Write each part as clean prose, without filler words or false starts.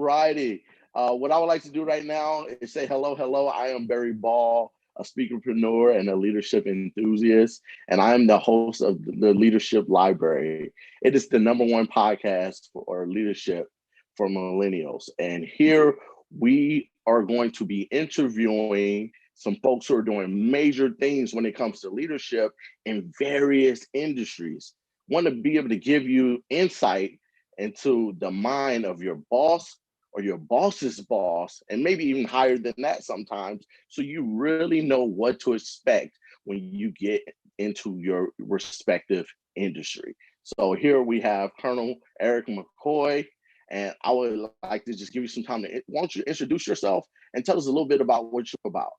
righty. What I would like to do right now is say hello, hello. I am Barry Ball, a speakerpreneur and a leadership enthusiast, and I am the host of the Leadership Library. It is the number one podcast for leadership for millennials. And here we are going to be interviewing some folks who are doing major things when it comes to leadership in various industries. Want to be able to give you insight into the mind of your boss or your boss's boss, and maybe even higher than that sometimes, so you really know what to expect when you get into your respective industry. So here we have Colonel Eric McCoy, and I would like to just give you some time to, why don't you introduce yourself and tell us a little bit about what you're about.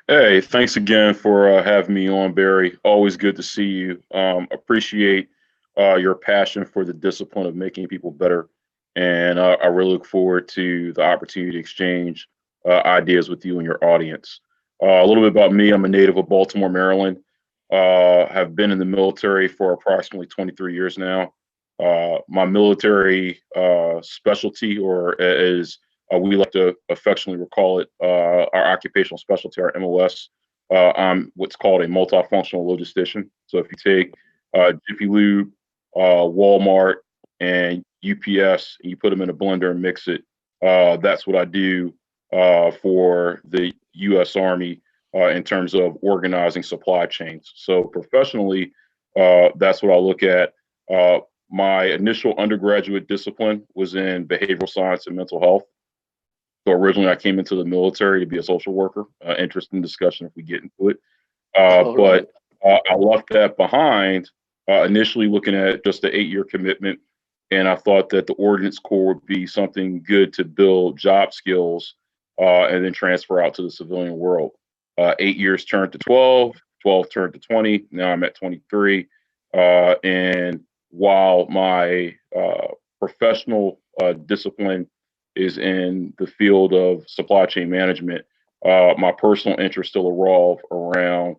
Hey, thanks again for having me on, Barry. Always good to see you. Appreciate your passion for the discipline of making people better. And I really look forward to the opportunity to exchange ideas with you and your audience. A little bit about me. I'm a native of Baltimore, Maryland. Have been in the military for approximately 23 years now. My military specialty, or as we like to affectionately recall it, our occupational specialty, our MOS. I'm what's called a multifunctional logistician. So if you take Jiffy Lube, Walmart, and UPS, and you put them in a blender and mix it, that's what I do for the U.S. Army in terms of organizing supply chains. So professionally, that's what I look at. My initial undergraduate discipline was in behavioral science and mental health. So originally I came into the military to be a social worker. Interesting discussion if we get into it. But I left that behind, initially looking at just the 8-year commitment. And I thought that the Ordnance Corps would be something good to build job skills and then transfer out to the civilian world. 8 years turned to 12, 12 turned to 20. Now I'm at 23. And while my professional discipline is in the field of supply chain management, my personal interests still revolve around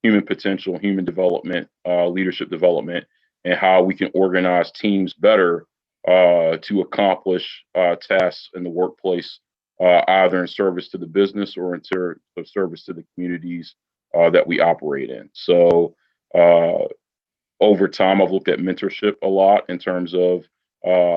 human potential, human development, leadership development, and how we can organize teams better to accomplish tasks in the workplace, either in service to the business or in service to the communities that we operate in. So over time, I've looked at mentorship a lot in terms of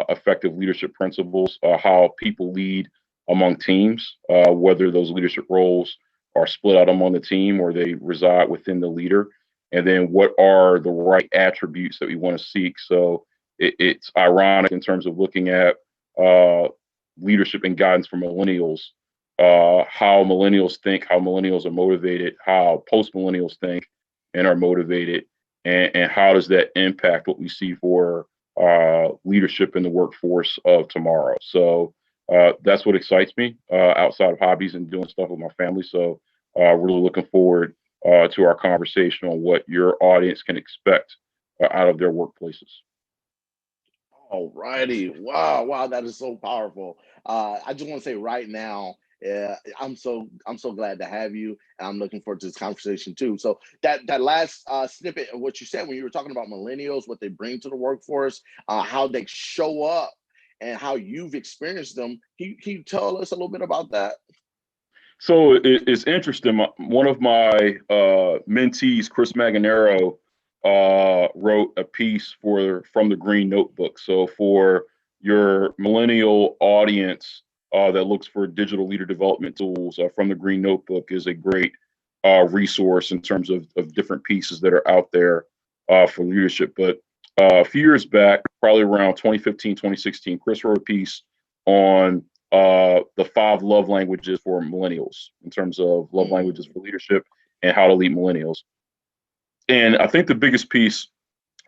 effective leadership principles, how people lead among teams, whether those leadership roles are split out among the team or they reside within the leader, and then what are the right attributes that we want to seek. So it's ironic in terms of looking at leadership and guidance for millennials, how millennials think, how millennials are motivated, how post-millennials think and are motivated, and how does that impact what we see for leadership in the workforce of tomorrow. So that's what excites me outside of hobbies and doing stuff with my family. So really looking forward to our conversation on what your audience can expect out of their workplaces. All righty. Wow, that is so powerful. I just want to say right now, I'm so glad to have you, and I'm looking forward to this conversation too. So that last snippet of what you said when you were talking about millennials, what they bring to the workforce, how they show up, and how you've experienced them. Can you tell us a little bit about that? So it's interesting. One of my mentees, Chris Maganero, wrote a piece from the Green Notebook. So for your millennial audience that looks for digital leader development tools, from the Green Notebook is a great resource in terms of different pieces that are out there for leadership. But a few years back, probably around 2015, 2016, Chris wrote a piece on the 5 love languages for millennials in terms of love languages for leadership and how to lead millennials. And I think the biggest piece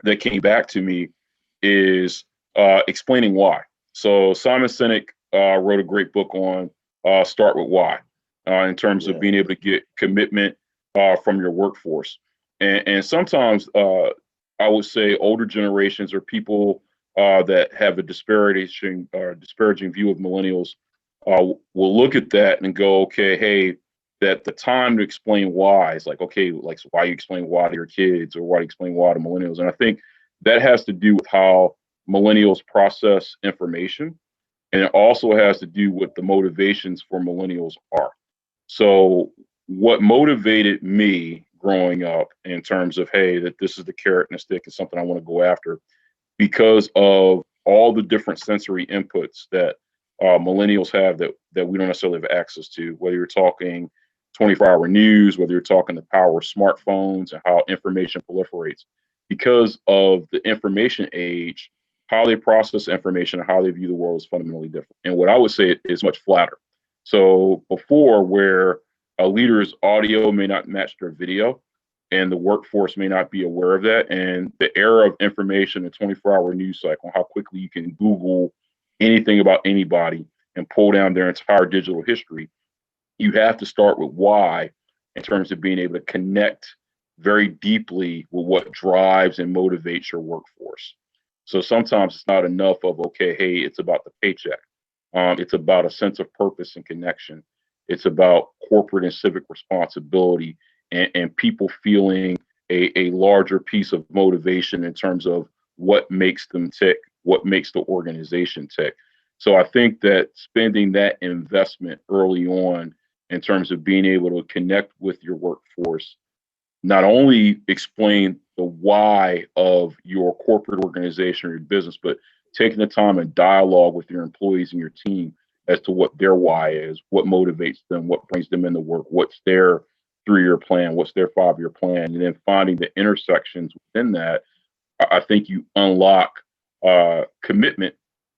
that came back to me is explaining why. So Simon Sinek wrote a great book on Start With Why in terms of being able to get commitment from your workforce. And sometimes I would say older generations or people that have a disparaging view of millennials will look at that and go, okay, hey, that the time to explain why is like, okay, like, so why you explain why to your kids or why you explain why to millennials? And I think that has to do with how millennials process information. And it also has to do what the motivations for millennials are. So what motivated me growing up in terms of, hey, that this is the carrot and the stick is something I want to go after because of all the different sensory inputs that millennials have that we don't necessarily have access to, whether you're talking 24-hour news, whether you're talking the power of smartphones and how information proliferates. Because of the information age, how they process information and how they view the world is fundamentally different. And what I would say is much flatter. So before, where a leader's audio may not match their video, and the workforce may not be aware of that. And the era of information, the 24-hour news cycle, how quickly you can Google anything about anybody and pull down their entire digital history, you have to start with why in terms of being able to connect very deeply with what drives and motivates your workforce. So sometimes it's not enough of, okay, hey, it's about the paycheck. It's about a sense of purpose and connection. It's about corporate and civic responsibility and people feeling a larger piece of motivation in terms of what makes them tick, what makes the organization tick. So I think that spending that investment early on in terms of being able to connect with your workforce, not only explain the why of your corporate organization or your business, but taking the time and dialogue with your employees and your team as to what their why is, what motivates them, what brings them into work, what's their 3-year plan, what's their 5-year plan, and then finding the intersections within that. I think you unlock commitment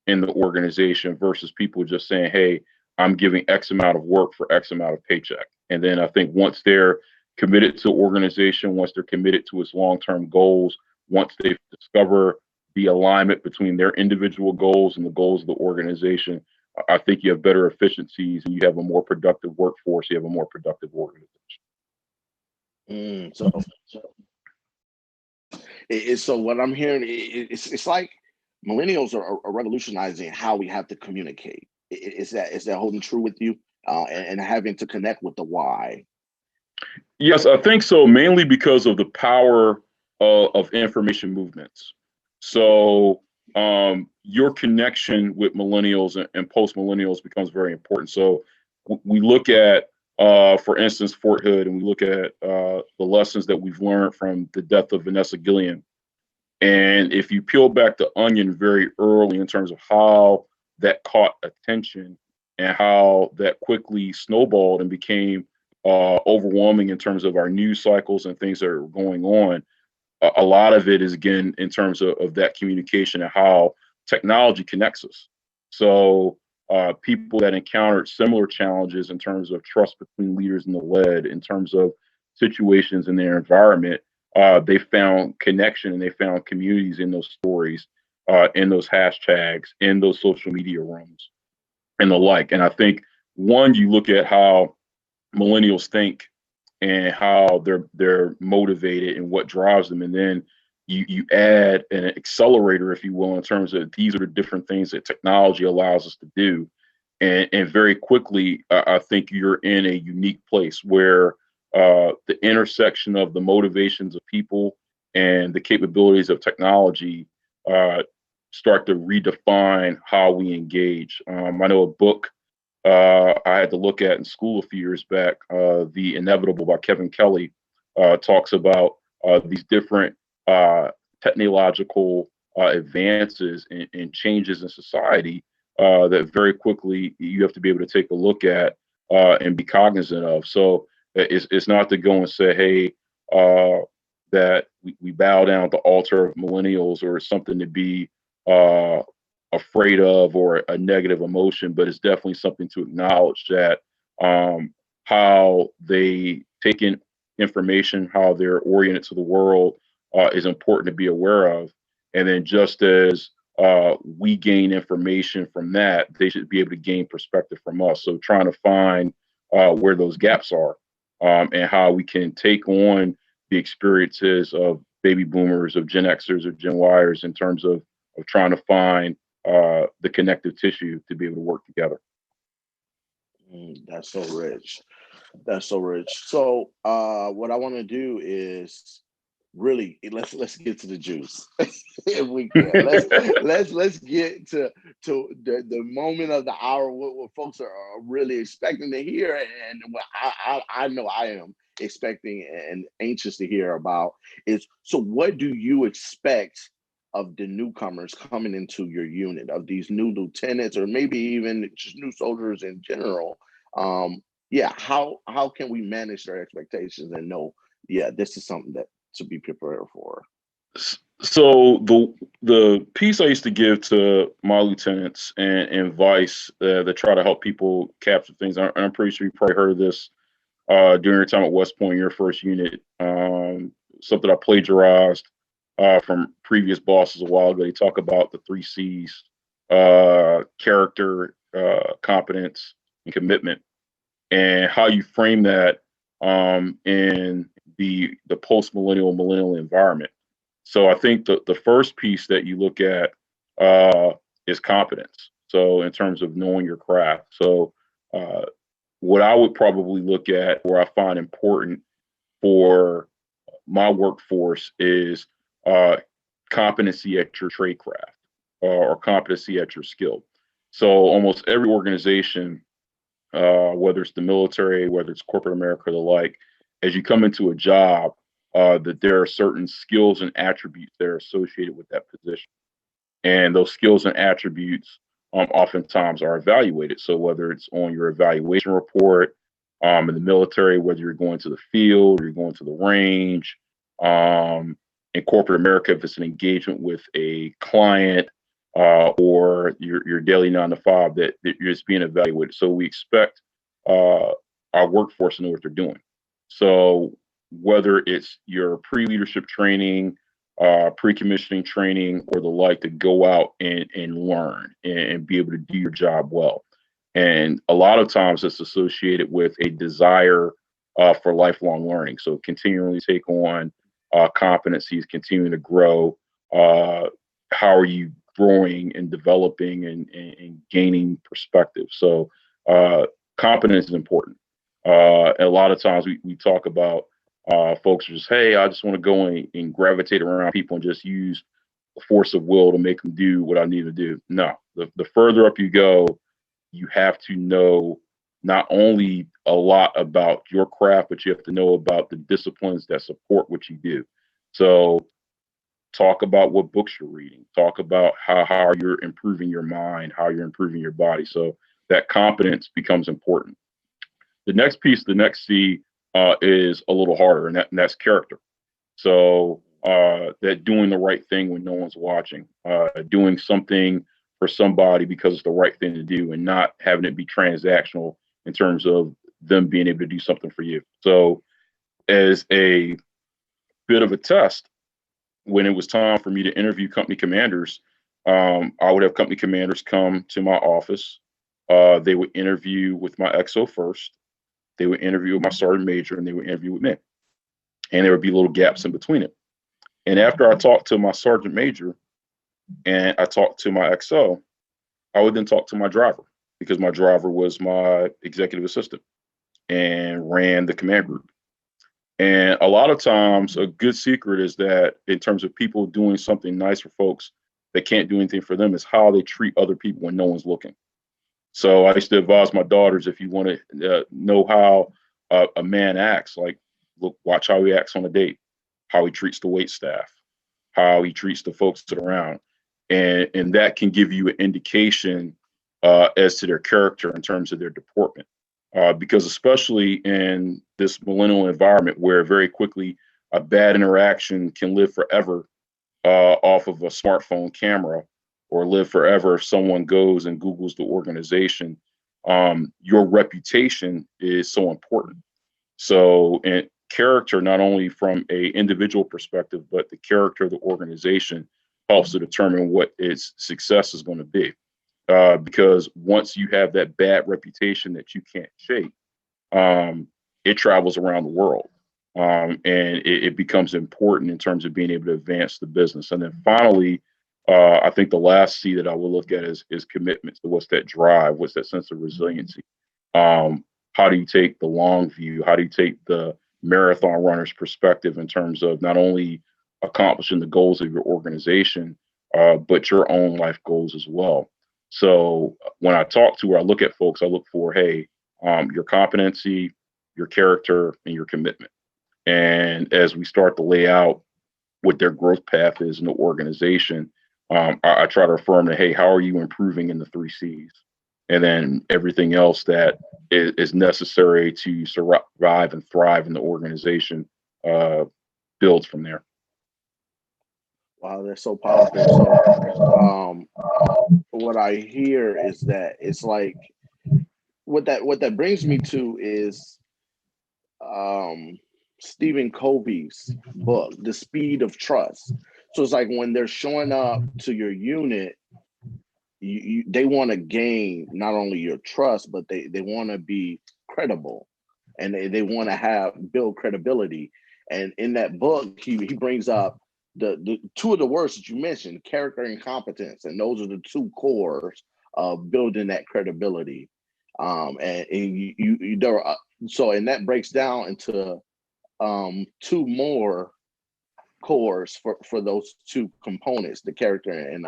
in the organization versus people just saying, hey, I'm giving X amount of work for X amount of paycheck. And then I think once they're committed to organization, once they're committed to its long-term goals, once they discover the alignment between their individual goals and the goals of the organization, I think you have better efficiencies and you have a more productive workforce, you have a more productive organization. So what I'm hearing, it's like millennials are revolutionizing how we have to communicate. Is that holding true with you? And having to connect with the why. Yes, I think so, mainly because of the power of information movements. So your connection with millennials and post millennials becomes very important. So we look at, for instance, Fort Hood, and we look at the lessons that we've learned from the death of Vanessa Gilliam. And if you peel back the onion very early in terms of how that caught attention and how that quickly snowballed and became overwhelming in terms of our news cycles and things that are going on, a lot of it is, again, in terms of that communication and how technology connects us. So people that encountered similar challenges in terms of trust between leaders and the led, in terms of situations in their environment, they found connection and they found communities in those stories, in those hashtags, in those social media rooms and the like. And I think, one, you look at how millennials think and how they're motivated and what drives them, and then you add an accelerator, if you will, in terms of these are the different things that technology allows us to do, and very quickly I think you're in a unique place where the intersection of the motivations of people and the capabilities of technology start to redefine how we engage. I know a book I had to look at in school a few years back, The Inevitable by Kevin Kelly, talks about these different technological advances and changes in society that very quickly you have to be able to take a look at and be cognizant of. So it's not to go and say, hey, that we bow down at the altar of millennials or something to be afraid of or a negative emotion, but it's definitely something to acknowledge that how they take in information, how they're oriented to the world is important to be aware of. And then just as we gain information from that, they should be able to gain perspective from us. So trying to find where those gaps are and how we can take on the experiences of baby boomers, of Gen Xers, or Gen Yers in terms of trying to find the connective tissue to be able to work together. That's so rich. That's so rich. So what I want to do is really let's get to the juice if we can. Let's get to the moment of the hour, what folks are really expecting to hear, and what I know I am expecting and anxious to hear about is, so what do you expect of the newcomers coming into your unit, of these new lieutenants, or maybe even just new soldiers in general? Yeah, how can we manage their expectations and know, yeah, this is something that to be prepared for? So the piece I used to give to my lieutenants and vice that try to help people capture things. I'm pretty sure you probably heard of this during your time at West Point, your first unit. Something I plagiarized from previous bosses a while ago. They talk about the 3 C's: character, competence, and commitment, and how you frame that in the post-millennial environment. So I think the first piece that you look at is competence. So in terms of knowing your craft. So what I would probably look at, or I find important for my workforce, is competency at your trade craft, or competency at your skill. So almost every organization, whether it's the military, whether it's corporate America, or the like, as you come into a job, that there are certain skills and attributes that are associated with that position. And those skills and attributes oftentimes are evaluated. So whether it's on your evaluation report in the military, whether you're going to the field or you're going to the range, in corporate America, if it's an engagement with a client, or your daily 9 to 5, that you're just being evaluated. So we expect our workforce to know what they're doing. So whether it's your pre-leadership training, pre-commissioning training, or the like, to go out and learn and be able to do your job well. And a lot of times it's associated with a desire for lifelong learning. So continually take on competencies, continuing to grow. How are you growing and developing and gaining perspective? So competence is important. A lot of times we talk about folks are just, hey, I just want to go and gravitate around people and just use the force of will to make them do what I need to do. No, the further up you go, you have to know not only a lot about your craft, but you have to know about the disciplines that support what you do. So talk about what books you're reading, talk about how you're improving your mind, how you're improving your body. So that competence becomes important. The next piece, the next C, is a little harder, and that's character. So that doing the right thing when no one's watching, doing something for somebody because it's the right thing to do, and not having it be transactional in terms of them being able to do something for you. So as a bit of a test, when it was time for me to interview company commanders, I would have company commanders come to my office. They would interview with my XO first. They would interview with my sergeant major, and they would interview with me. And there would be little gaps in between it. And after I talked to my sergeant major and I talked to my XO, I would then talk to my driver, because my driver was my executive assistant and ran the command group. And a lot of times, a good secret is that in terms of people doing something nice for folks that can't do anything for them, is how they treat other people when no one's looking. So I used to advise my daughters, if you want to know how a man acts, like, look, watch how he acts on a date, how he treats the wait staff, how he treats the folks that are around. And that can give you an indication as to their character in terms of their deportment. Because especially in this millennial environment, where very quickly a bad interaction can live forever off of a smartphone camera, or live forever if someone goes and Googles the organization, your reputation is so important. So, and character, not only from a individual perspective, but the character of the organization helps to determine what its success is going to be. Because once you have that bad reputation that you can't shake, it travels around the world. And it becomes important in terms of being able to advance the business. And then finally, I think the last C that I will look at is commitment. So what's that drive? What's that sense of resiliency? How do you take the long view? How do you take the marathon runner's perspective in terms of not only accomplishing the goals of your organization, but your own life goals as well. So when I talk to or I look at folks, I look for, hey, your competency, your character, and your commitment. And as we start to lay out what their growth path is in the organization, I try to affirm that, hey, how are you improving in the 3 C's? And then everything else that is necessary to survive and thrive in the organization builds from there. Wow, that's so powerful. So, what I hear is that it's like what that brings me to is um, Stephen Covey's book, The Speed of Trust. So it's like when they're showing up to your unit, they want to gain not only your trust, but they want to be credible, and they want to build credibility. And in that book, he brings up the two of the words that you mentioned, character and competence, and those are the two cores of building that credibility. And you there are, so and that breaks down into two more cores for those two components, the character and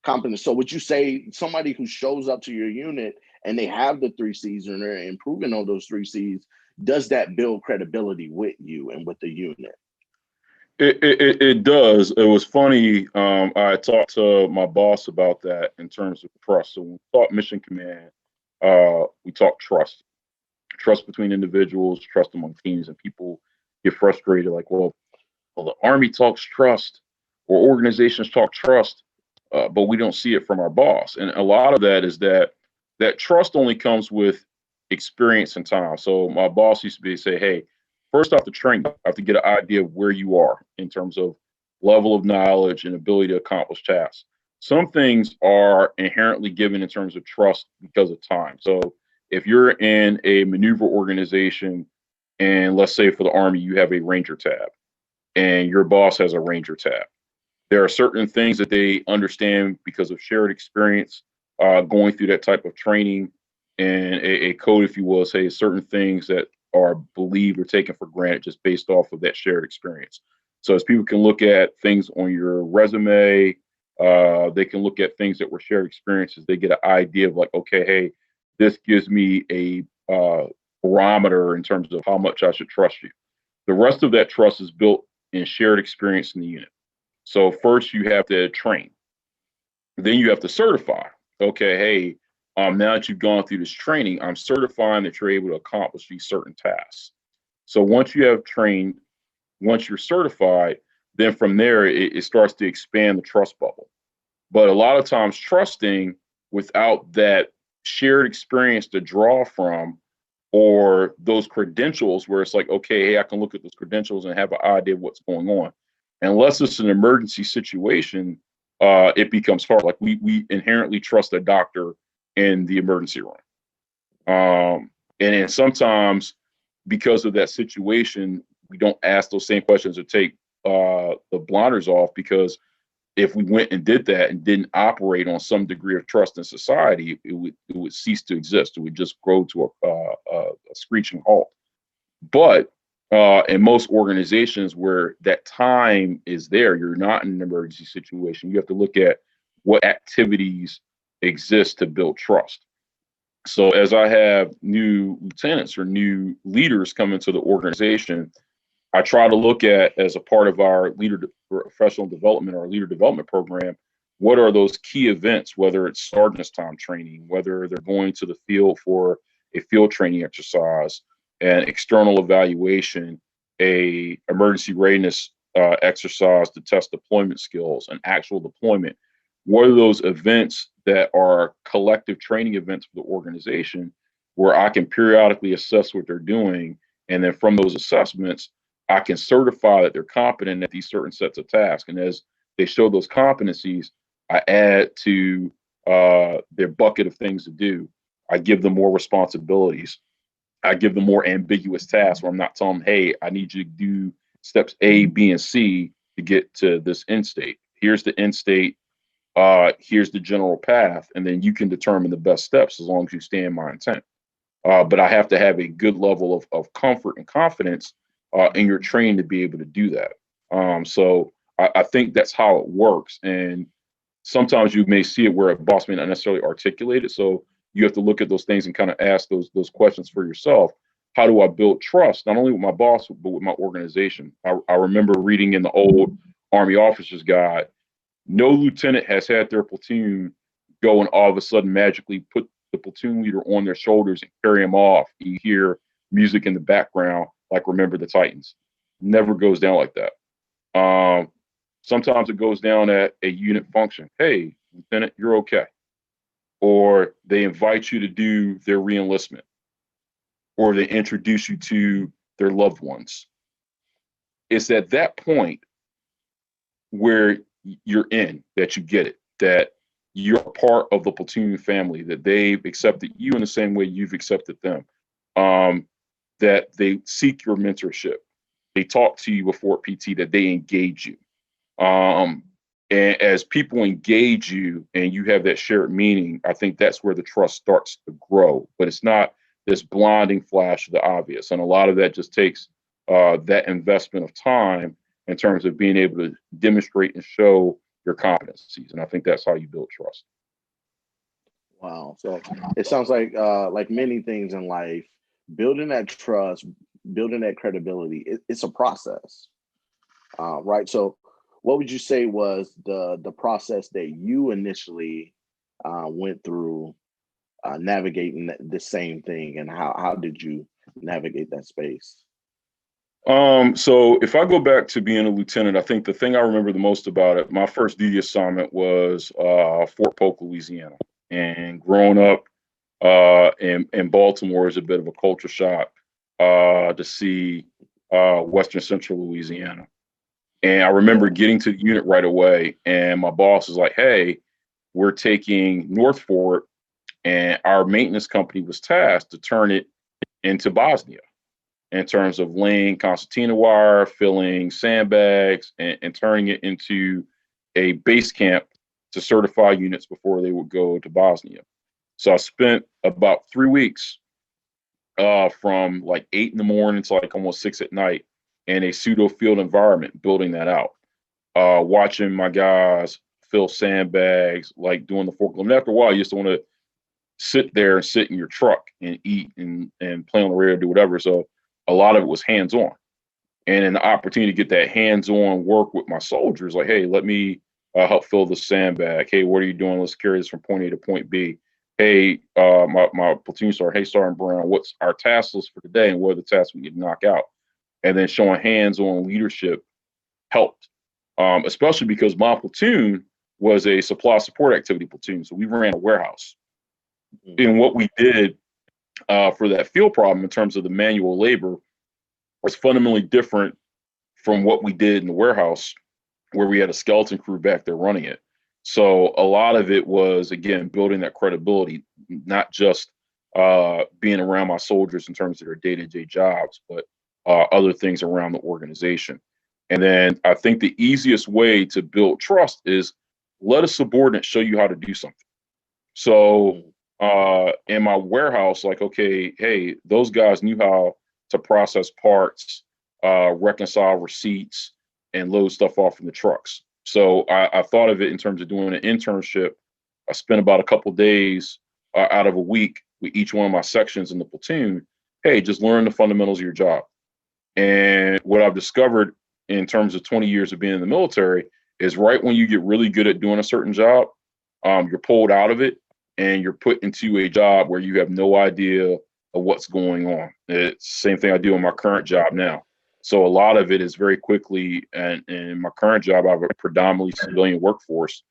competence. So would you say somebody who shows up to your unit and they have the 3 C's and they're improving on those 3 C's, does that build credibility with you and with the unit? It does. It was funny. I talked to my boss about that in terms of trust. So when we talk mission command, we talk trust between individuals, trust among teams, and people get frustrated like, well, the Army talks trust or organizations talk trust, but we don't see it from our boss. And a lot of that is that trust only comes with experience and time. So my boss used to say, hey, first off the training, I have to get an idea of where you are in terms of level of knowledge and ability to accomplish tasks. Some things are inherently given in terms of trust because of time. So if you're in a maneuver organization, and let's say for the Army, you have a Ranger tab and your boss has a Ranger tab, there are certain things that they understand because of shared experience going through that type of training, and a code, if you will, say certain things that are believed or taken for granted just based off of that shared experience. So as people can look at things on your resume, they can look at things that were shared experiences. They get an idea of like, okay, hey, this gives me a barometer in terms of how much I should trust you. The rest of that trust is built in shared experience in the unit. So first you have to train, then you have to certify. Okay, hey, now that you've gone through this training, I'm certifying that you're able to accomplish these certain tasks. So once you have trained, once you're certified, then from there it starts to expand the trust bubble. But a lot of times trusting without that shared experience to draw from, or those credentials where it's like, okay, hey, I can look at those credentials and have an idea of what's going on. Unless it's an emergency situation, it becomes hard. Like we inherently trust a doctor in the emergency room. And then sometimes because of that situation, we don't ask those same questions or take the blinders off, because if we went and did that and didn't operate on some degree of trust in society, it would cease to exist. It would just grow to a screeching halt. But in most organizations where that time is there, you're not in an emergency situation. You have to look at what activities exist to build trust. So as I have new lieutenants or new leaders come into the organization, I try to look at, as a part of our professional development or leader development program, what are those key events, whether it's sergeant's time training, whether they're going to the field for a field training exercise, an external evaluation, a emergency readiness exercise to test deployment skills, an actual deployment. What are those events that are collective training events for the organization where I can periodically assess what they're doing, and then from those assessments, I can certify that they're competent at these certain sets of tasks. And as they show those competencies, I add to their bucket of things to do. I give them more responsibilities. I give them more ambiguous tasks where I'm not telling them, hey, I need you to do steps A, B, and C to get to this end state. Here's the end state. Here's the general path. And then you can determine the best steps as long as you stay in my intent. But I have to have a good level of comfort and confidence and you're trained to be able to do that. So I think that's how it works. And sometimes you may see it where a boss may not necessarily articulate it. So you have to look at those things and kind of ask those questions for yourself. How do I build trust, not only with my boss, but with my organization? I remember reading in the old Army Officers Guide, no lieutenant has had their platoon go and all of a sudden magically put the platoon leader on their shoulders and carry him off. You hear music in the background, like Remember the Titans. Never goes down like that. Sometimes it goes down at a unit function. Hey, Lieutenant, you're okay. Or they invite you to do their reenlistment, or they introduce you to their loved ones. It's at that point where you're in, that you get it, that you're part of the platoon family, that they've accepted you in the same way you've accepted them, that they seek your mentorship. They talk to you before PT, that they engage you. And as people engage you and you have that shared meaning, I think that's where the trust starts to grow. But it's not this blinding flash of the obvious. And a lot of that just takes that investment of time in terms of being able to demonstrate and show your competencies. And I think that's how you build trust. Wow. So it sounds like many things in life, building that trust, building that credibility, it's a process, right? So what would you say was the process that you initially went through navigating the same thing, and how did you navigate that space? So if I go back to being a lieutenant, I think the thing I remember the most about it, my first duty assignment was Fort Polk, Louisiana. And growing up in Baltimore is a bit of a culture shock to see Western Central Louisiana. And I remember getting to the unit right away, and my boss was like, hey, we're taking North Fort, and our maintenance company was tasked to turn it into Bosnia in terms of laying concertina wire, filling sandbags, and turning it into a base camp to certify units before they would go to Bosnia. So I spent about 3 weeks from like 8 in the morning to like almost 6 at night in a pseudo field environment, building that out, watching my guys fill sandbags, like doing the forklift. And after a while, you just want to sit there and sit in your truck and eat and play on the radio, do whatever. So a lot of it was hands-on, and an opportunity to get that hands-on work with my soldiers. Like, hey, let me help fill the sandbag. Hey, what are you doing? Let's carry this from point A to point B. Hey, my platoon sergeant, hey, Sergeant Brown, what's our task list for today, and what are the tasks we need to knock out? And then showing hands-on leadership helped, especially because my platoon was a supply support activity platoon. So we ran a warehouse. And what we did for that field problem in terms of the manual labor was fundamentally different from what we did in the warehouse, where we had a skeleton crew back there running it. So a lot of it was, again, building that credibility, not just being around my soldiers in terms of their day-to-day jobs, but other things around the organization. And then I think the easiest way to build trust is let a subordinate show you how to do something. So in my warehouse, like, okay, hey, those guys knew how to process parts, reconcile receipts, and load stuff off in the trucks. So I thought of it in terms of doing an internship. I spent about a couple days out of a week with each one of my sections in the platoon. Hey, just learn the fundamentals of your job. And what I've discovered in terms of 20 years of being in the military is right when you get really good at doing a certain job, you're pulled out of it and you're put into a job where you have no idea of what's going on. It's the same thing I do in my current job now. So a lot of it is very quickly, and in my current job, I have a predominantly civilian workforce,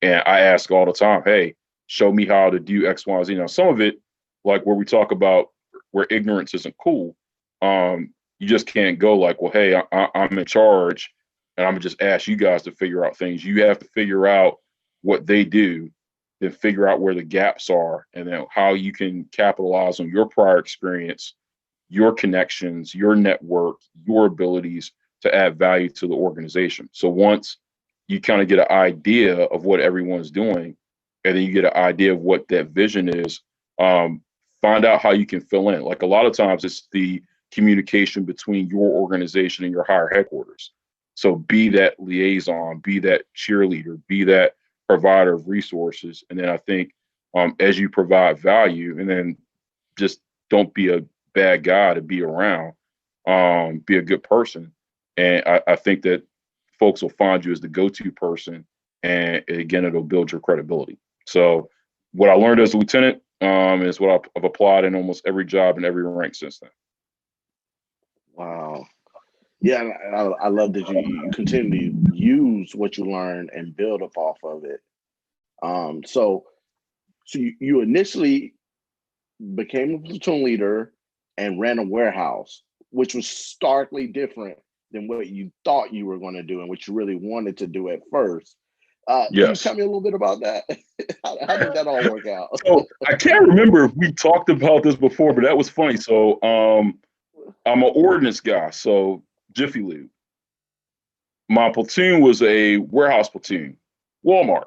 and I ask all the time, hey, show me how to do X, Y, Z. Now, some of it, like where we talk about where ignorance isn't cool, you just can't go like, well, hey, I'm in charge, and I'm gonna just ask you guys to figure out things. You have to figure out what they do, then figure out where the gaps are, and then how you can capitalize on your prior experience, your connections, your network, your abilities to add value to the organization. So once you kind of get an idea of what everyone's doing, and then you get an idea of what that vision is, find out how you can fill in. Like a lot of times it's the communication between your organization and your higher headquarters. So be that liaison, be that cheerleader, be that provider of resources. And then I think as you provide value, and then just don't be a bad guy to be around, be a good person. And I think that folks will find you as the go-to person. And again, it'll build your credibility. So what I learned as a lieutenant is what I've applied in almost every job and every rank since then. Wow. Yeah, I love that you continue to use what you learn and build up off of it. So you initially became a platoon leader and ran a warehouse, which was starkly different than what you thought you were going to do and what you really wanted to do at first. Can you Yes. tell me a little bit about that? How did that all work out? So I can't remember if we talked about this before, but that was funny. So I'm an ordnance guy, so Jiffy Lube. My platoon was a warehouse platoon, Walmart.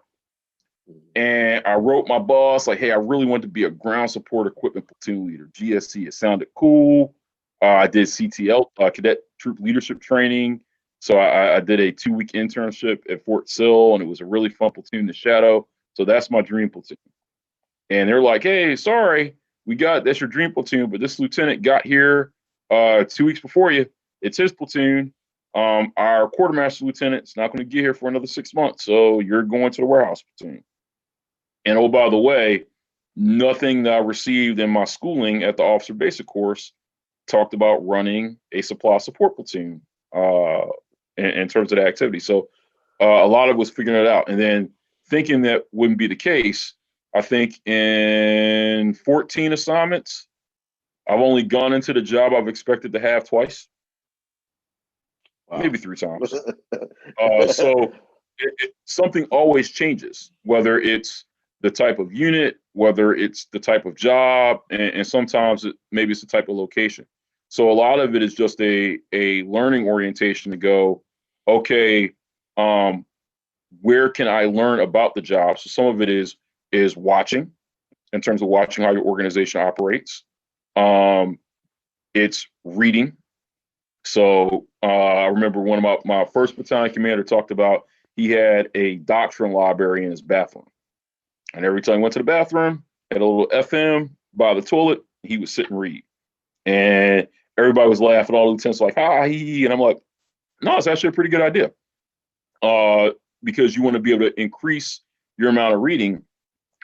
And I wrote my boss, like, hey, I really want to be a ground support equipment platoon leader, GSC. It sounded cool. I did CTL, cadet troop leadership training. So I did a 2-week internship at Fort Sill, and it was a really fun platoon to shadow. So that's my dream platoon. And they're like, hey, sorry, that's your dream platoon, but this lieutenant got here 2 weeks before you. It's his platoon. Our quartermaster lieutenant's not going to get here for another 6 months, so you're going to the warehouse platoon. And oh, by the way, nothing that I received in my schooling at the officer basic course talked about running a supply support platoon in terms of the activity. So a lot of it was figuring it out. And then thinking that wouldn't be the case, I think in 14 assignments, I've only gone into the job I've expected to have twice. Wow. Maybe 3 times. So something always changes, whether it's the type of unit, whether it's the type of job, and sometimes maybe it's the type of location. So a lot of it is just a learning orientation to go, okay, where can I learn about the job? So some of it is watching, in terms of watching how your organization operates. It's reading. So I remember one of my first battalion commander talked about he had a doctrine library in his bathroom. And every time he went to the bathroom, had a little FM by the toilet, he would sit and read. And everybody was laughing, all the lieutenants like, ha, he. And I'm like, no, it's actually a pretty good idea. Because you want to be able to increase your amount of reading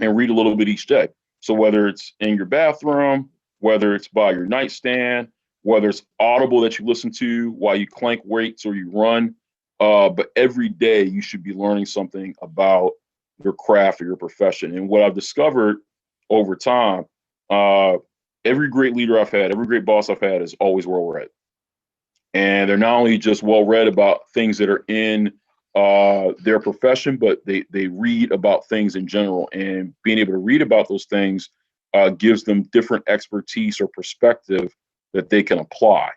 and read a little bit each day. So whether it's in your bathroom, whether it's by your nightstand, whether it's audible that you listen to while you clank weights or you run, but every day you should be learning something about your craft or your profession. And what I've discovered over time, every great leader I've had, every great boss I've had is always well read. And they're not only just well read about things that are in their profession, but they read about things in general. And being able to read about those things gives them different expertise or perspective that they can apply.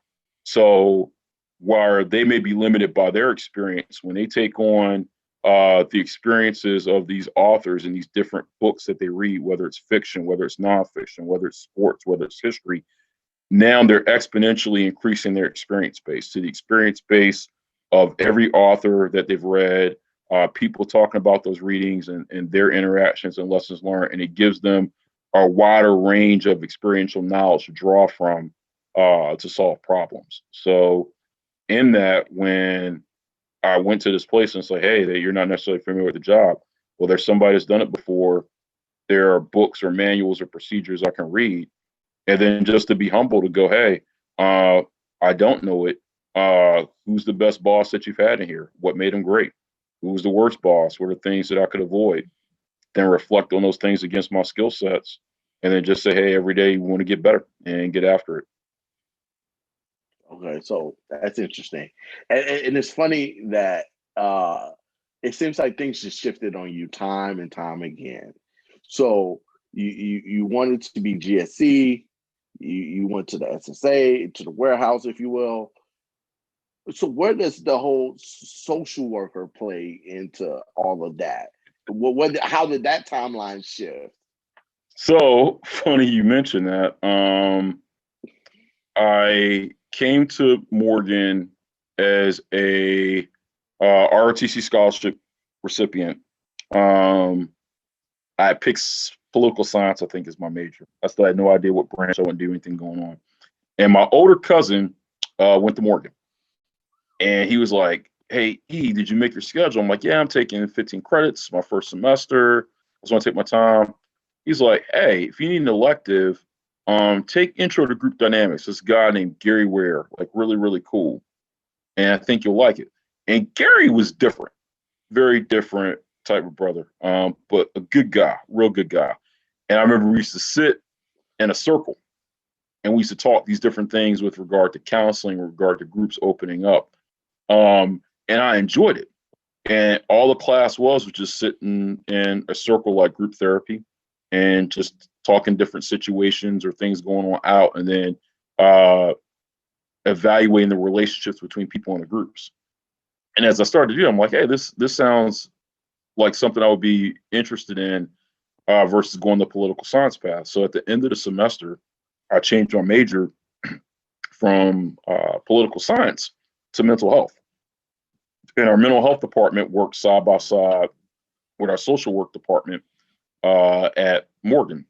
So while they may be limited by their experience, when they take on the experiences of these authors and these different books that they read, whether it's fiction, whether it's nonfiction, whether it's sports, whether it's history, now they're exponentially increasing their experience base to the experience base of every author that they've read, people talking about those readings and their interactions and lessons learned. And it gives them a wider range of experiential knowledge to draw from to solve problems. So in that, when I went to this place and say, hey, you're not necessarily familiar with the job. Well, there's somebody that's done it before. There are books or manuals or procedures I can read. And then just to be humble to go, hey, I don't know it. Who's the best boss that you've had in here? What made him great? Who was the worst boss? What are things that I could avoid? Then reflect on those things against my skill sets. And then just say, hey, every day you want to get better and get after it. Okay, so that's interesting, and it's funny that it seems like things just shifted on you time and time again. So you wanted to be GSC, you went to the SSA, to the warehouse, if you will. So where does the whole social worker play into all of that? How did that timeline shift? So funny you mentioned that. I came to Morgan as a ROTC scholarship recipient. I picked political science, I think, is my major. I still had no idea what branch I wouldn't do anything going on. And my older cousin went to Morgan. And he was like, "Hey, E, did you make your schedule?" I'm like, "Yeah, I'm taking 15 credits, my first semester. I just want to take my time." He's like, "Hey, if you need an elective, take Intro to Group Dynamics. This guy named Gary Ware, like really, really cool. And I think you'll like it." And Gary was different, very different type of brother, but a good guy, real good guy. And I remember we used to sit in a circle and we used to talk these different things with regard to counseling, with regard to groups opening up. And I enjoyed it. And all the class was just sitting in a circle like group therapy and just talking different situations or things going on out, and then evaluating the relationships between people in the groups. And as I started to do, I'm like, hey, this sounds like something I would be interested in versus going the political science path. So at the end of the semester, I changed my major from political science to mental health. And our mental health department worked side by side with our social work department at Morgan.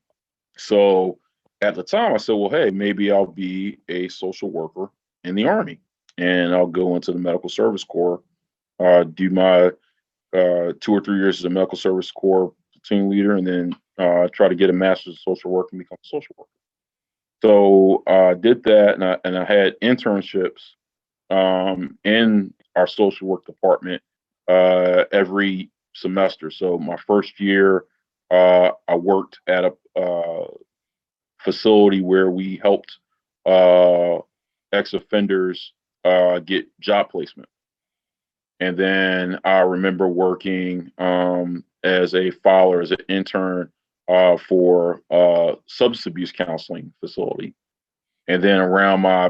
So at the time, I said, well, hey, maybe I'll be a social worker in the Army, and I'll go into the Medical Service Corps, do my 2 or 3 years as a Medical Service Corps platoon leader, and then try to get a master's of social work and become a social worker. So I did that, and I had internships in our social work department every semester. So my first year, I worked at a facility where we helped ex-offenders get job placement. And then I remember working as a filer, as an intern for substance abuse counseling facility. And then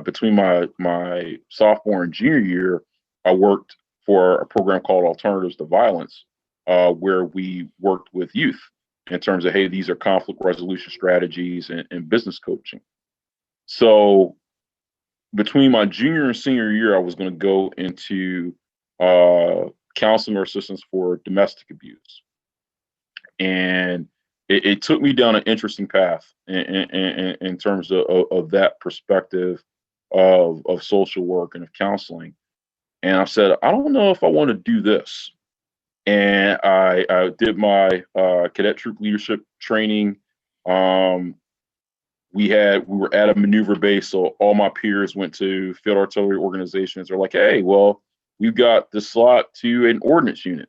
between my sophomore and junior year, I worked for a program called Alternatives to Violence, where we worked with youth in terms of, hey, these are conflict resolution strategies and business coaching. So between my junior and senior year, I was going to go into counseling or assistance for domestic abuse. And it took me down an interesting path in terms of that perspective of social work and of counseling. And I said, I don't know if I want to do this. And I did my cadet troop leadership training. We were at a maneuver base, so all my peers went to field artillery organizations. They're like, hey, well, we've got this slot to an ordnance unit.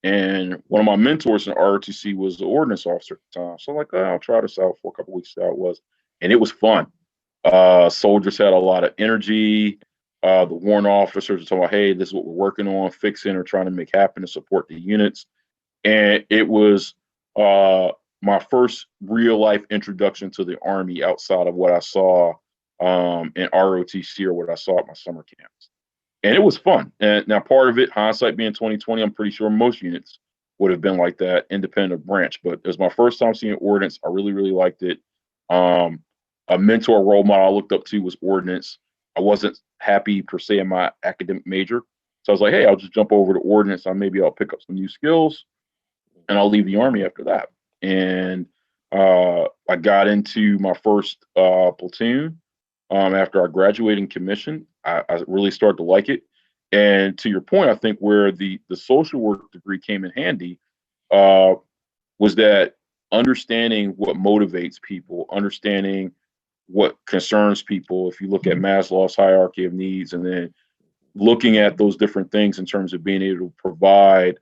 And one of my mentors in ROTC was the ordnance officer at the time. So I'm like, I'll try this out for a couple of weeks, see how it was. And it was fun. Soldiers had a lot of energy. The warrant officers were talking about, hey, this is what we're working on, fixing or trying to make happen to support the units. And it was my first real life introduction to the Army outside of what I saw in ROTC or what I saw at my summer camps. And it was fun. And now part of it, hindsight being 2020, I'm pretty sure most units would have been like that, independent of branch. But it was my first time seeing ordnance. I really, really liked it. A mentor role model I looked up to was ordnance. I wasn't happy per se in my academic major. So I was like, hey, I'll just jump over to ordnance. Maybe I'll pick up some new skills and I'll leave the Army after that. And I got into my first platoon after I graduated and commissioned. I really started to like it. And to your point, I think where the social work degree came in handy was that understanding what motivates people, understanding what concerns people. If you look at Maslow's hierarchy of needs, and then looking at those different things in terms of being able to provide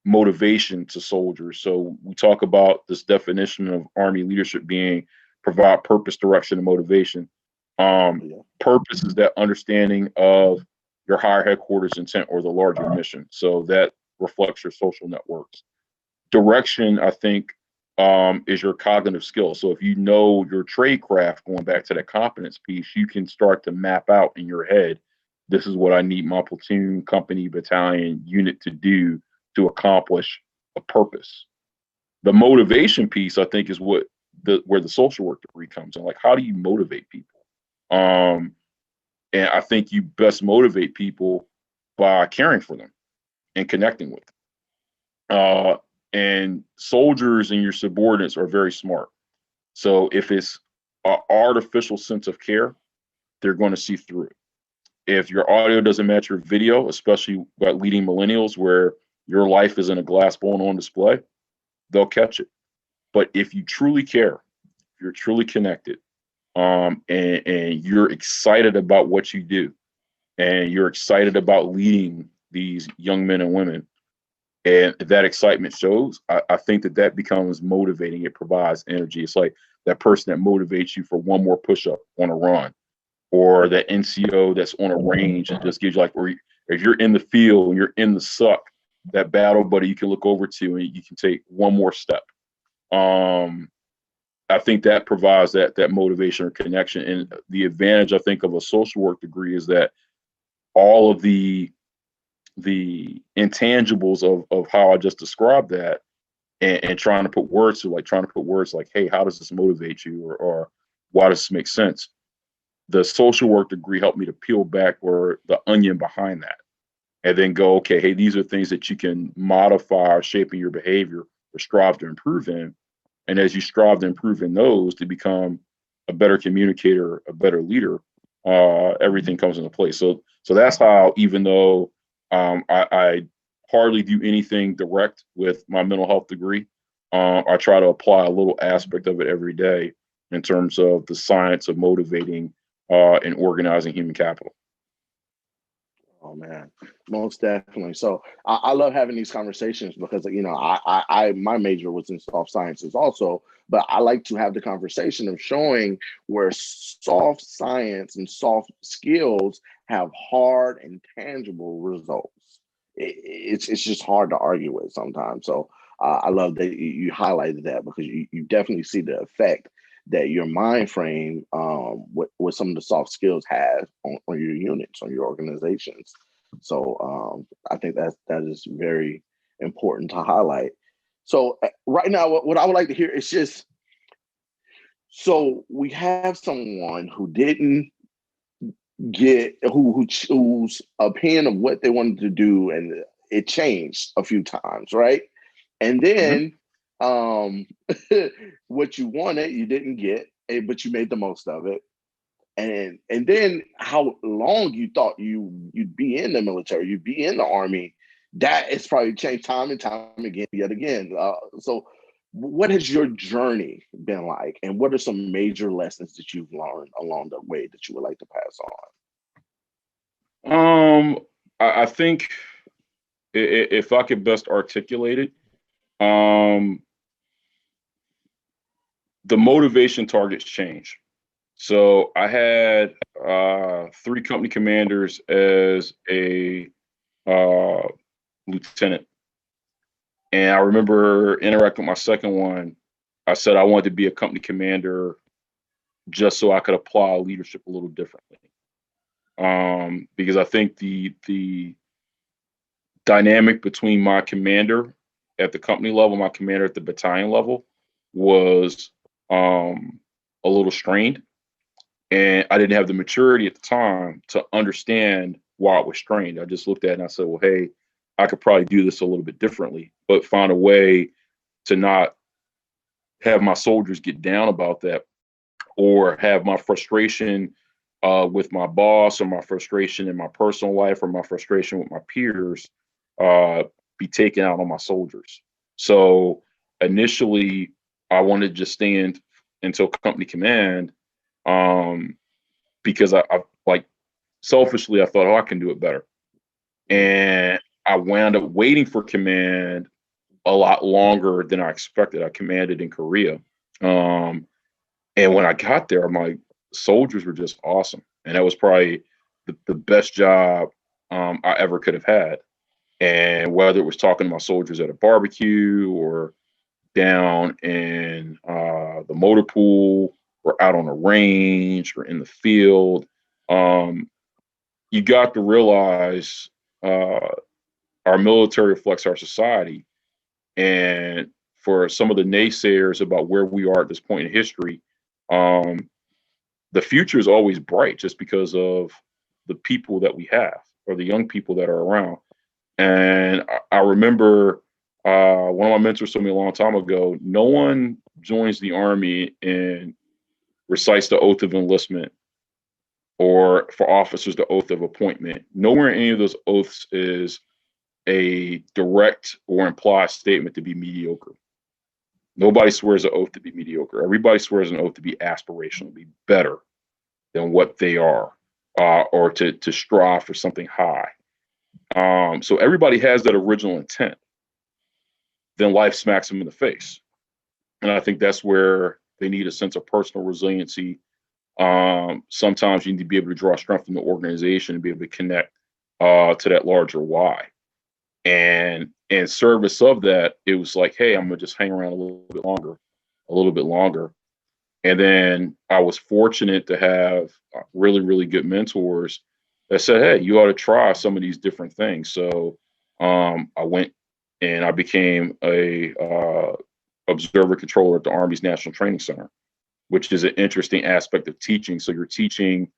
motivation to soldiers. So we talk about this definition of Army leadership being provide purpose, direction, and motivation. Purpose is that understanding of your higher headquarters intent or the larger mission. So that reflects your social networks. Direction, I think, is your cognitive skill. So if you know your trade craft, going back to that competence piece, you can start to map out in your head, this is what I need my platoon, company, battalion, unit to do to accomplish a purpose. The motivation piece, I think, is what where the social work degree comes in. Like, how do you motivate people? And I think you best motivate people by caring for them and connecting with them. And soldiers and your subordinates are very smart. So if it's an artificial sense of care, they're going to see through it. If your audio doesn't match your video, especially about leading millennials where your life is in a glass bowl on display, they'll catch it. But if you truly care, if you're truly connected, and you're excited about what you do, and you're excited about leading these young men and women, and that excitement shows, I think that becomes motivating. It provides energy. It's like that person that motivates you for one more push-up on a run, or that NCO that's on a range and just gives you, like, or if you're in the field and you're in the suck, that battle buddy you can look over to and you can take one more step. I think that provides that motivation or connection. And the advantage, I think, of a social work degree is that all of the intangibles of how I just described that, and trying to put words to, like, hey, how does this motivate you, or why does this make sense? The social work degree helped me to peel back or the onion behind that, and then go, okay, hey, these are things that you can modify or shape in your behavior or strive to improve in. And as you strive to improve in those to become a better communicator, a better leader, everything comes into place. So that's how, even though I hardly do anything direct with my mental health degree, I try to apply a little aspect of it every day in terms of the science of motivating and organizing human capital. Oh man, most definitely. So I love having these conversations because, you know, I my major was in soft sciences also, but I like to have the conversation of showing where soft science and soft skills have hard and tangible results. It's just hard to argue with sometimes. So I love that you highlighted that, because you definitely see the effect that your mind frame, what some of the soft skills has on your units, on your organizations. So I think that is very important to highlight. So right now, what I would like to hear is just, so we have someone who didn't get, who chose opinion of what they wanted to do, and it changed a few times, right? And then what you wanted, you didn't get, but you made the most of it. And then how long you thought you'd be in the military, you'd be in the Army, that has probably changed time and time again, yet again. So what has your journey been like? And what are some major lessons that you've learned along the way that you would like to pass on? I think if I could best articulate it, the motivation targets change. So I had 3 company commanders as a lieutenant. And I remember interacting with my second one. I said I wanted to be a company commander just so I could apply leadership a little differently. Because I think the dynamic between my commander at the company level, my commander at the battalion level, was a little strained. And I didn't have the maturity at the time to understand why it was strained. I just looked at it and I said, well, hey, I could probably do this a little bit differently, but find a way to not have my soldiers get down about that, or have my frustration with my boss, or my frustration in my personal life, or my frustration with my peers be taken out on my soldiers. So initially, I wanted to just stand until company command, because I like, selfishly, I thought, oh, I can do it better. And I wound up waiting for command a lot longer than I expected. I commanded in Korea. And when I got there, my soldiers were just awesome. And that was probably the best job I ever could have had. And whether it was talking to my soldiers at a barbecue, or down in the motor pool, or out on a range, or in the field, you got to realize our military reflects our society. And for some of the naysayers about where we are at this point in history, the future is always bright just because of the people that we have or the young people that are around. And I remember one of my mentors told me a long time ago, no one joins the Army and recites the oath of enlistment or for officers the oath of appointment. Nowhere in any of those oaths is a direct or implied statement to be mediocre. Nobody swears an oath to be mediocre. Everybody swears an oath to be aspirational, to be better than what they are, or to strive for something high. So everybody has that original intent. Then life smacks them in the face. And I think that's where they need a sense of personal resiliency. Sometimes you need to be able to draw strength from the organization and be able to connect to that larger why. And in service of that, it was like, hey, I'm gonna just hang around a little bit longer. And then I was fortunate to have really, really good mentors that said, hey, you ought to try some of these different things. So I went and I became a observer controller at the Army's National Training Center, which is an interesting aspect of teaching. So you're teaching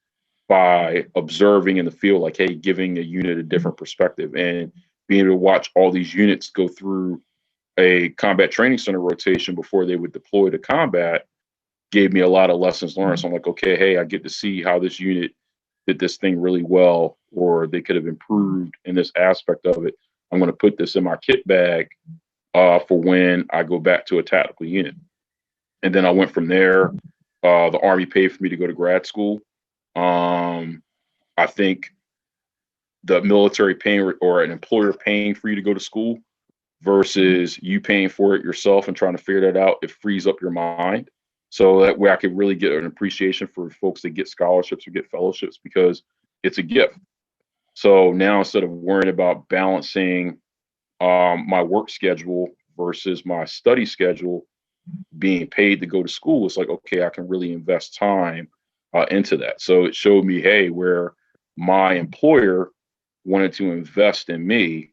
by observing in the field, like, hey, giving a unit a different perspective and being able to watch all these units go through a combat training center rotation before they would deploy to combat gave me a lot of lessons learned. So I'm like, okay, hey, I get to see how this unit did this thing really well, or they could have improved in this aspect of it. I'm going to put this in my kit bag for when I go back to a tactical unit. And then I went from there. The Army paid for me to go to grad school. I think the military paying or an employer paying for you to go to school versus you paying for it yourself and trying to figure that out, it frees up your mind. So that way I could really get an appreciation for folks that get scholarships or get fellowships because it's a gift. So now instead of worrying about balancing my work schedule versus my study schedule, being paid to go to school, it's like, okay, I can really invest time into that. So it showed me, hey, where my employer wanted to invest in me,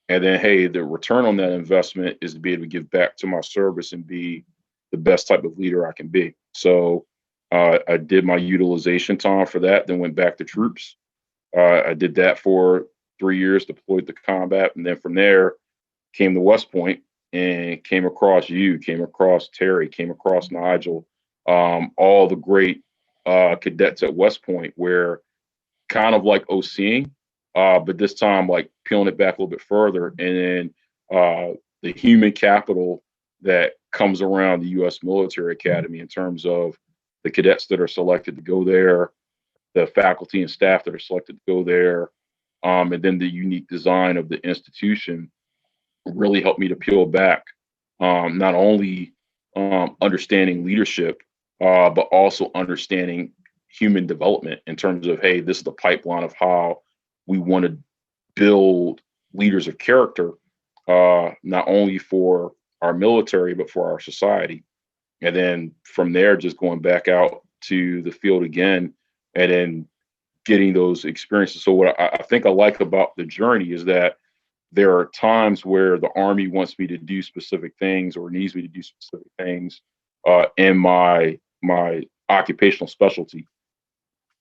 and then, hey, the return on that investment is to be able to give back to my service and be the best type of leader I can be. So I did my utilization time for that, then went back to troops. I did that for 3 years, deployed to combat, and then from there came to West Point and came across you, came across Terry, came across Nigel, all the great cadets at West Point, where kind of like OCing, but this time like peeling it back a little bit further, and then the human capital that comes around the U.S. Military Academy in terms of the cadets that are selected to go there, the faculty and staff that are selected to go there, and then the unique design of the institution really helped me to peel back, not only understanding leadership, but also understanding human development in terms of, hey, this is the pipeline of how we want to build leaders of character, not only for our military, but for our society. And then from there, just going back out to the field again, and then getting those experiences. So what I think I like about the journey is that there are times where the Army wants me to do specific things or needs me to do specific things in my occupational specialty.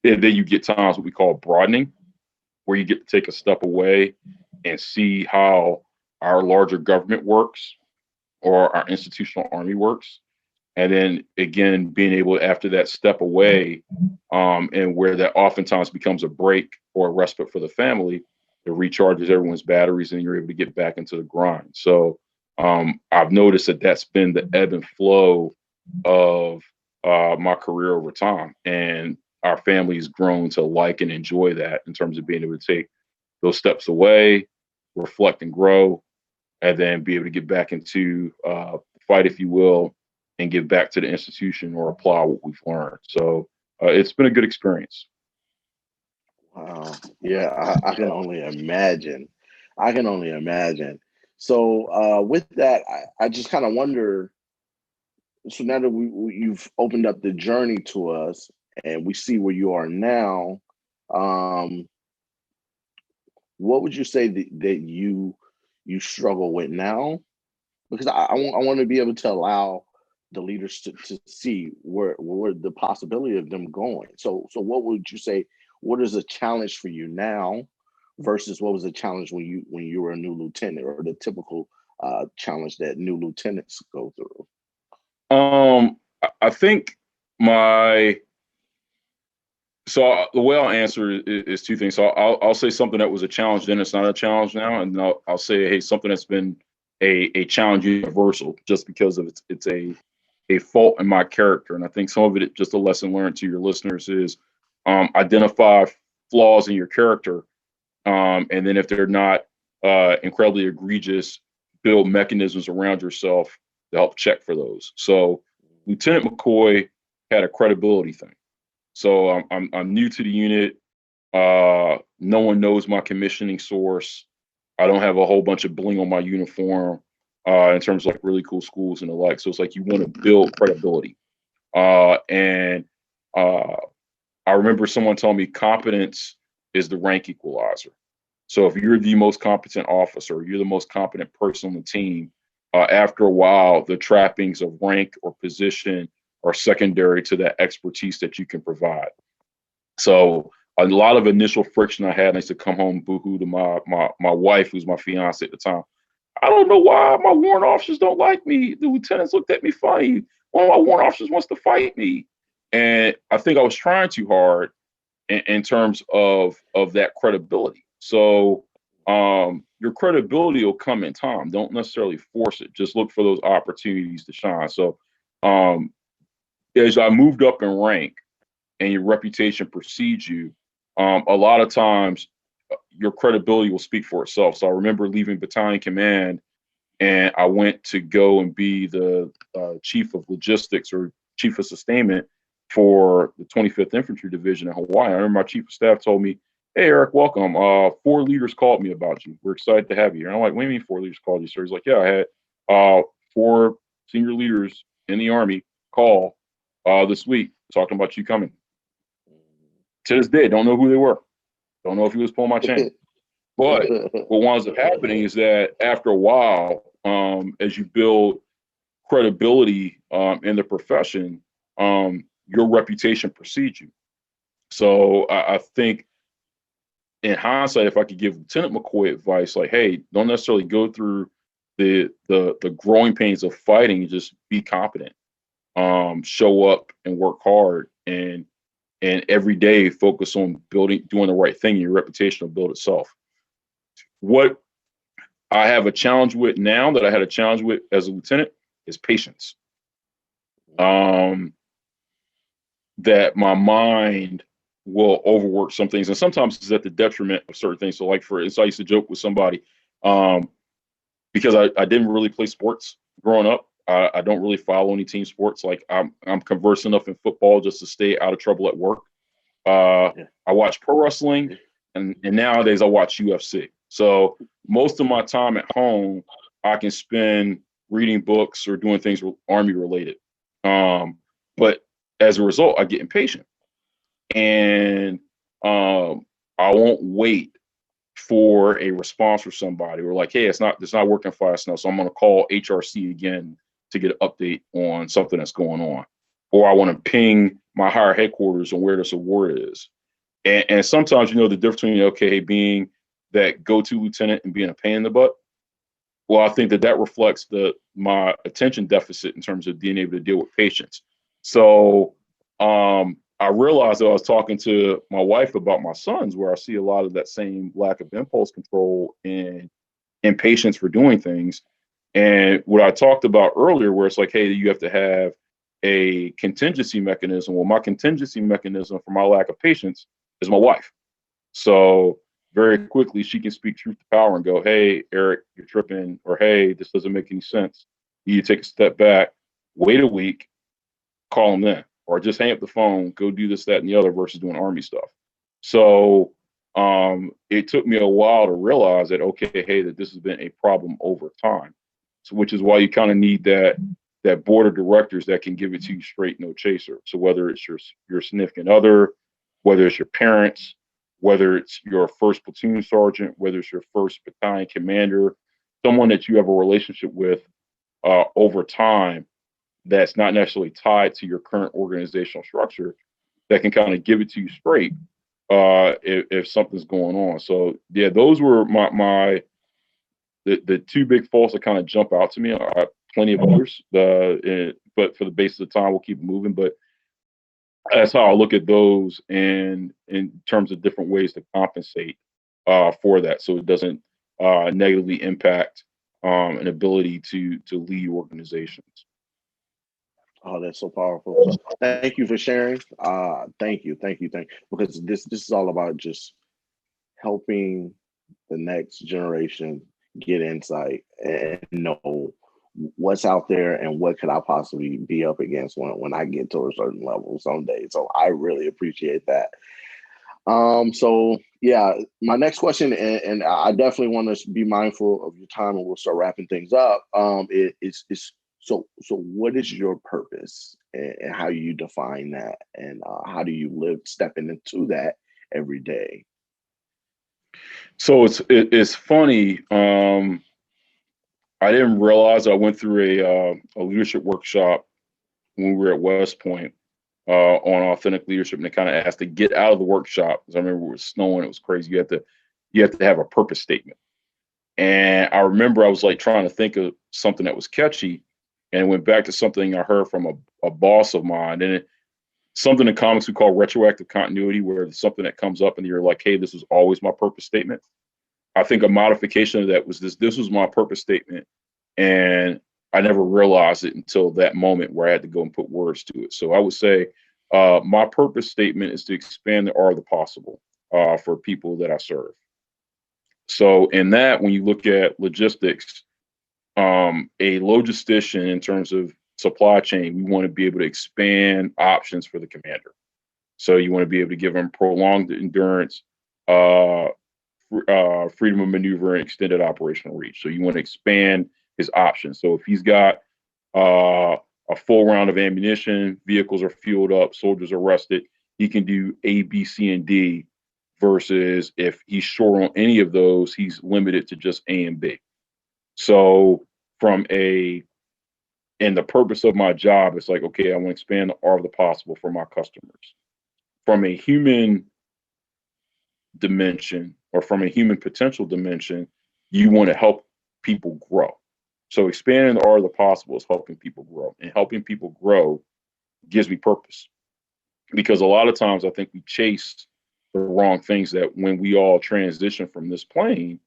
And then you get times what we call broadening, where you get to take a step away and see how our larger government works or our institutional Army works. And then again, being able to, after that step away, and where that oftentimes becomes a break or a respite for the family, it recharges everyone's batteries and you're able to get back into the grind. So I've noticed that that's been the ebb and flow of my career over time. And our family's grown to like and enjoy that in terms of being able to take those steps away, reflect and grow, and then be able to get back into the fight, if you will, and give back to the institution or apply what we've learned. So it's been a good experience. Wow. Yeah, I can only imagine. I can only imagine. So with that, I just kind of wonder. So now that you've opened up the journey to us, and we see where you are now, what would you say that you struggle with now? because I want to be able to allow the leaders to see where the possibility of them going. So what would you say? What is a challenge for you now versus what was a challenge when you were a new lieutenant, or the typical challenge that new lieutenants go through? I think so the way I'll answer is two things. So I'll say something that was a challenge then, it's not a challenge now, and I'll say, hey, something that's been a challenge universal, just because of it's a fault in my character. And I think some of it, just a lesson learned to your listeners, is identify flaws in your character, and then if they're not incredibly egregious, build mechanisms around yourself to help check for those. So Lieutenant McCoy had a credibility thing. So I'm new to the unit. No one knows my commissioning source. I don't have a whole bunch of bling on my uniform in terms of like really cool schools and the like. So it's like you want to build credibility. And I remember someone telling me competence is the rank equalizer. So if you're the most competent officer, you're the most competent person on the team, after a while, the trappings of rank or position are secondary to that expertise that you can provide. So a lot of initial friction I had, and I used to come home boohoo to my wife, who's my fiance at the time. I don't know why my warrant officers don't like me. The lieutenants looked at me funny. One of my warrant officers wants to fight me. And I think I was trying too hard in terms of that credibility. So your credibility will come in time. Don't necessarily force it. Just look for those opportunities to shine. So as I moved up in rank and your reputation precedes you, a lot of times your credibility will speak for itself. So I remember leaving battalion command, and I went to go and be the chief of logistics or chief of sustainment for the 25th Infantry Division in Hawaii. I remember my chief of staff told me, "Hey, Eric, welcome. 4 leaders called me about you. We're excited to have you." And I'm like, "What do you mean 4 leaders called you, sir?" He's like, "Yeah, I had 4 senior leaders in the Army call this week talking about you coming." To this day, don't know who they were. Don't know if he was pulling my chain. But what winds up happening is that after a while, as you build credibility in the profession, your reputation precedes you. So I think in hindsight, if I could give Lieutenant McCoy advice, like, hey, don't necessarily go through the growing pains of fighting, just be competent, show up and work hard, and every day focus on doing the right thing. Your reputation will build itself. What I have a challenge with now that I had a challenge with as a lieutenant is patience. That my mind will overwork some things, and sometimes it's at the detriment of certain things. So, like for instance, I used to joke with somebody because I didn't really play sports growing up. I don't really follow any team sports. Like I'm conversant enough in football just to stay out of trouble at work. I watch pro wrestling, and nowadays I watch UFC. So most of my time at home, I can spend reading books or doing things Army related. But as a result, I get impatient, and I won't wait for a response from somebody. Or like, hey, it's not working fast enough, so I'm going to call HRC again to get an update on something that's going on. Or I want to ping my higher headquarters on where this award is. And sometimes, the difference between, okay, being that go-to lieutenant and being a pain in the butt. Well, I think that reflects my attention deficit in terms of being able to deal with patience. So I realized that I was talking to my wife about my sons, where I see a lot of that same lack of impulse control and impatience for doing things. And what I talked about earlier, where it's like, hey, you have to have a contingency mechanism. Well, my contingency mechanism for my lack of patience is my wife. So very quickly, she can speak truth to power and go, hey, Eric, you're tripping, or hey, this doesn't make any sense. You take a step back, wait a week, call them then, or just hang up the phone, go do this, that, and the other versus doing Army stuff. So it took me a while to realize that, okay, hey, that this has been a problem over time. So which is why you kind of need that board of directors that can give it to you straight, no chaser. So whether it's your significant other, whether it's your parents, whether it's your first platoon sergeant, whether it's your first battalion commander, someone that you have a relationship with, over time that's not necessarily tied to your current organizational structure that can kind of give it to you straight if something's going on. So yeah, those were the two big faults that kind of jump out to me. Plenty of others, but for the base of the time, we'll keep moving. But that's how I look at those, and in terms of different ways to compensate for that, so it doesn't negatively impact an ability to lead organizations. Oh, that's so powerful. So thank you for sharing. Thank you, because this is all about just helping the next generation get insight and know what's out there and what could I possibly be up against when I get to a certain level someday. So I really appreciate that. So yeah, my next question, and I definitely want to be mindful of your time, and we'll start wrapping things up. Is so what is your purpose, and how you define that, and how do you live stepping into that every day? So it's funny. I didn't realize I went through a leadership workshop when we were at West Point on authentic leadership, and they kind of asked to get out of the workshop because I remember it was snowing, it was crazy. You have to have a purpose statement, and I remember I was like trying to think of something that was catchy, and it went back to something I heard from a boss of mine, and something in comics we call retroactive continuity, where it's something that comes up and you're like, hey, this was always my purpose statement. I think a modification of that was this was my purpose statement, and I never realized it until that moment where I had to go and put words to it. So I would say my purpose statement is to expand the art of the possible for people that I serve. So in that, when you look at logistics, a logistician in terms of supply chain, we want to be able to expand options for the commander. So you want to be able to give them prolonged endurance, freedom of maneuver, and extended operational reach. So you want to expand his options. So if he's got a full round of ammunition, vehicles are fueled up, soldiers are rested, he can do A, B, C, and D, versus if he's short on any of those, he's limited to just A and B. So and the purpose of my job is like, okay, I want to expand the art of the possible for my customers. From a human dimension, or from a human potential dimension, you want to help people grow. So expanding the art of the possible is helping people grow, and helping people grow gives me purpose, because a lot of times I think we chase the wrong things, that when we all transition from this plane,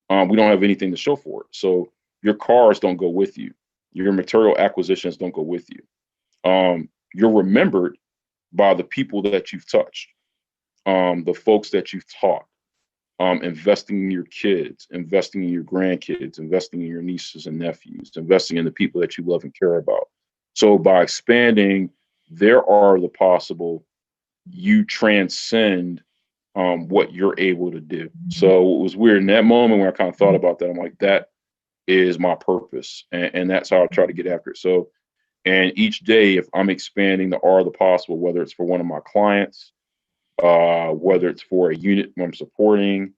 we don't have anything to show for it. So your cars don't go with you. Your material acquisitions don't go with you. You're remembered by the people that you've touched, the folks that you've taught, investing in your kids, investing in your grandkids, investing in your nieces and nephews, investing in the people that you love and care about. So by expanding their art of the possible, you transcend what you're able to do. So it was weird in that moment when I kind of thought about that. I'm like, that is my purpose, and that's how I try to get after it. So, and each day, if I'm expanding the art of the possible, whether it's for one of my clients, whether it's for a unit I'm supporting,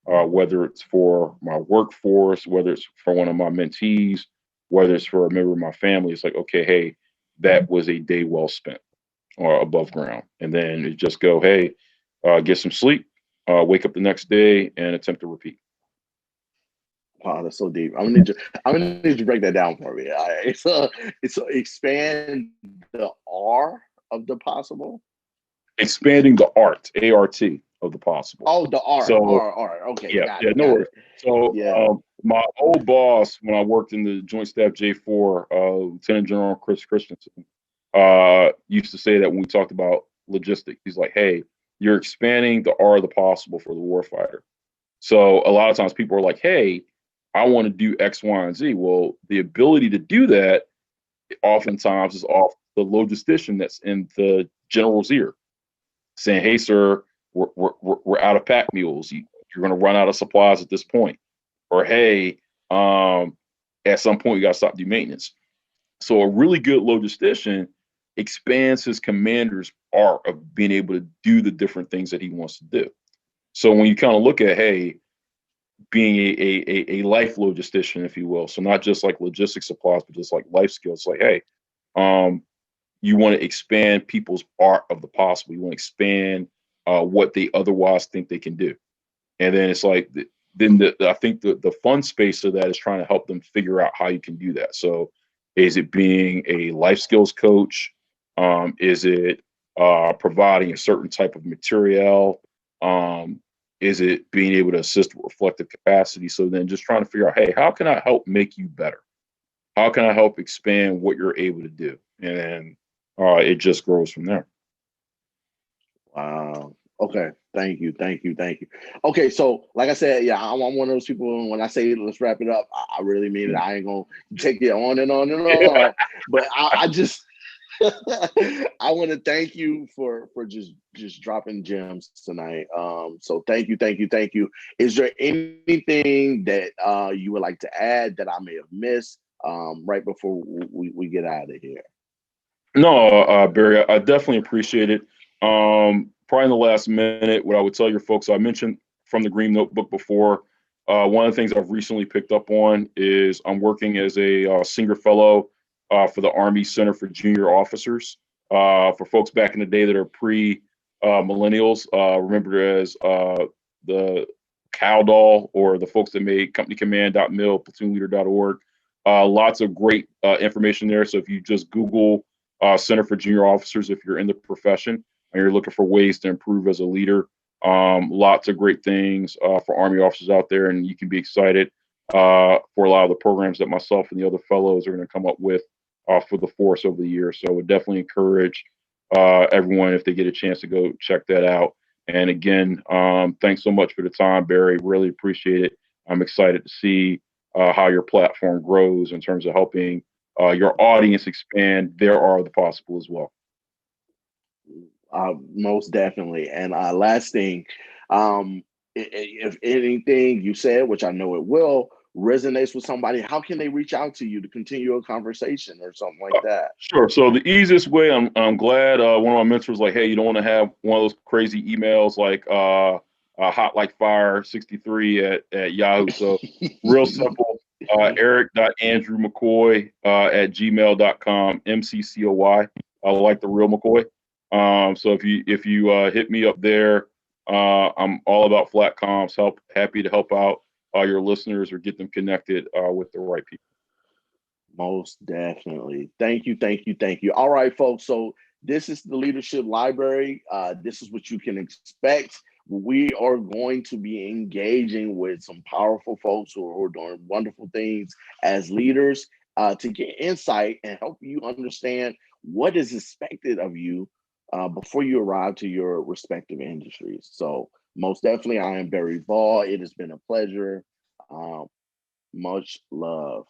whether it's for my workforce, whether it's for one of my mentees, whether it's for a member of my family, it's like, okay, hey, that was a day well spent, or above ground. And then it just go, hey, get some sleep, wake up the next day, and attempt to repeat. Wow, that's so deep. I'm gonna need you to break that down for me. So expand the R of the possible. Expanding the art, A-R-T, of the possible. Oh, the R. So R. Okay, yeah, got yeah, it. no Got worries. it. So Yeah. my old boss, when I worked in the Joint Staff J4, Lieutenant General Chris Christensen, used to say that when we talked about logistics, he's like, hey, you're expanding the art of the possible for the warfighter. So a lot of times people are like, hey, I want to do X, Y, and Z. Well, the ability to do that oftentimes is off the logistician that's in the general's ear, saying, hey, sir, we're out of pack mules. You're going to run out of supplies at this point. Or, hey, at some point, you got to stop doing maintenance. So a really good logistician expands his commander's art of being able to do the different things that he wants to do. So when you kind of look at, hey, being a life logistician, if you will. So not just like logistics supplies, but just like life skills. Like, hey, you want to expand people's art of the possible. You want to expand what they otherwise think they can do. And then it's like, I think the fun space of that is trying to help them figure out how you can do that. So is it being a life skills coach? Is it providing a certain type of material? Is it being able to assist with reflective capacity? So then just trying to figure out, hey, how can I help make you better? How can I help expand what you're able to do? And then it just grows from there. Wow. Okay. Thank you. Thank you. Thank you. Okay. So, like I said, yeah, I'm one of those people. When I say let's wrap it up, I really mean it. I ain't gonna take it on and on and on. But I just I want to thank you for just dropping gems tonight. So thank you, thank you, thank you. Is there anything that you would like to add that I may have missed right before we get out of here? No, Barry, I definitely appreciate it. Probably in the last minute, what I would tell your folks, I mentioned from the Green Notebook before. One of the things I've recently picked up on is I'm working as a senior fellow for the Army Center for Junior Officers. For folks back in the day that are pre-millennials, remember as the Cow Doll, or the folks that made companycommand.mil, platoonleader.org. Lots of great information there. So if you just Google Center for Junior Officers, if you're in the profession and you're looking for ways to improve as a leader, lots of great things for Army officers out there, and you can be excited for a lot of the programs that myself and the other fellows are going to come up with for the force over the year. So I would definitely encourage everyone, if they get a chance, to go check that out. And again, thanks so much for the time, Barry. Really appreciate it. I'm excited to see how your platform grows in terms of helping your audience expand their art of the possible as well. Most definitely. And last thing, if anything you said, which I know it will, resonates with somebody, how can they reach out to you to continue a conversation or something like that? Sure. So the easiest way, I'm glad one of my mentors was like, hey, you don't want to have one of those crazy emails like hot like fire 63 at Yahoo. So real simple. Eric.andrewmccoy at gmail.com, MCCOY. I like the real McCoy. So if you hit me up there, I'm all about flat comps. Happy to help out your listeners or get them connected with the right people. Most definitely. Thank you, thank you, thank you. All right, folks. So this is the Leadership Library. This is what you can expect. We are going to be engaging with some powerful folks who are doing wonderful things as leaders to get insight and help you understand what is expected of you before you arrive to your respective industries. So most definitely, I am Barry Ball. It has been a pleasure. Much love.